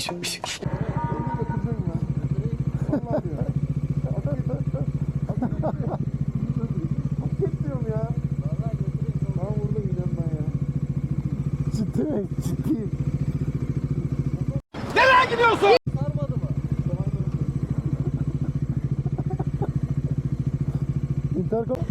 şişmiş. Ciddi mi? Ciddiyim. Nereye gidiyorsun? Sarmadı mı? İnterkom.